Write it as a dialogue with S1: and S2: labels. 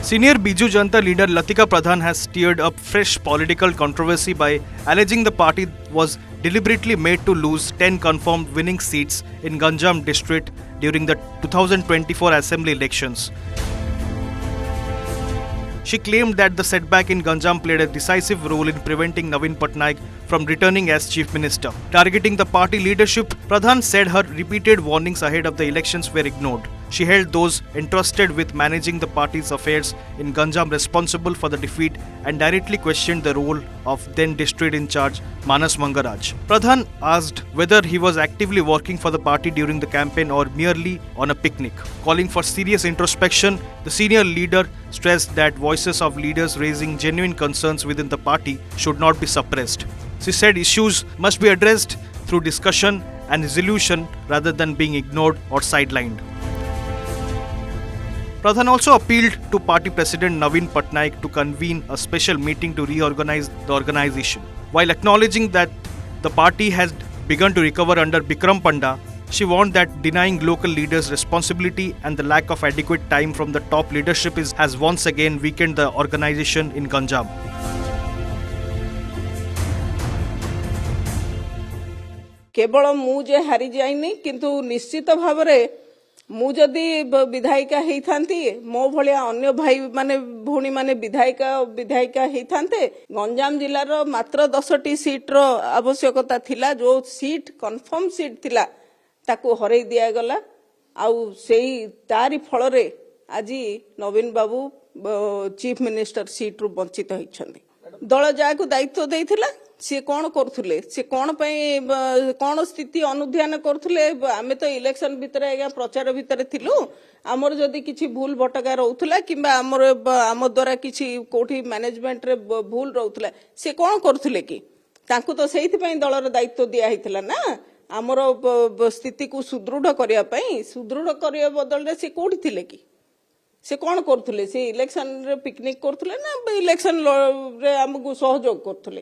S1: Senior Biju Janata leader Latika Pradhan has stirred up fresh political controversy by alleging the party was deliberately made to lose 10 confirmed winning seats in Ganjam district during the 2024 assembly elections. She claimed that the setback in Ganjam played a decisive role in preventing Naveen Patnaik from returning as Chief Minister. Targeting the party leadership, Pradhan said her repeated warnings ahead of the elections were ignored. She held those entrusted with managing the party's affairs in Ganjam responsible for the defeat and directly questioned the role of then district in charge Manas Mangaraj. Pradhan asked whether he was actively working for the party during the campaign or merely on a picnic. Calling for serious introspection, the senior leader stressed that voices of leaders raising genuine concerns within the party should not be suppressed. She said issues must be addressed through discussion and resolution rather than being ignored or sidelined. Pradhan also appealed to party president Naveen Patnaik to convene a special meeting to reorganize the organization. While acknowledging that the party has begun to recover under Bikram Panda, she warned that denying local leaders responsibility and the lack of adequate time from the top leadership has once again weakened the organization in Ganjam.
S2: केवल मुझे हारी जाइनी किंतु निश्चित भाव मुझे विधायिका होती मो भाया अन्य भाई माने भौणी माने विधायिका होते गंजाम जिलार मात्र 10टी सीट्र आवश्यकता थिला जो सीट कन्फर्म सीट थिला ताकू हरई दिया गला आउ सेई तारी फल रे आज नवीन बाबू चीफ मिनिस्टर सीट रु वंचित होइछन्ती दल जाकू दायित्व देइथिला सी कौन करुले सी कौन कौन स्थिति अनुध्यान करुले आमे तो इलेक्शन भितर आज्ञा प्रचार भितर थिलु आमर जदि किछि भूल भटका रहउथला किंबा आम द्वारा किछि कोठी मैनेजमेंट रे भूल रहउथला सी कौन करुले कि तांकु तो सेहिथि पई दलर दायित्व दिया हितला ना आमर स्थिति को सुदृढ़ करिया बदल रे सी कोठी थिले कि से कौन करुले से इलेक्शन रे पिकनिक करुले ना इलेक्शन रे हमको सहयोग करुले।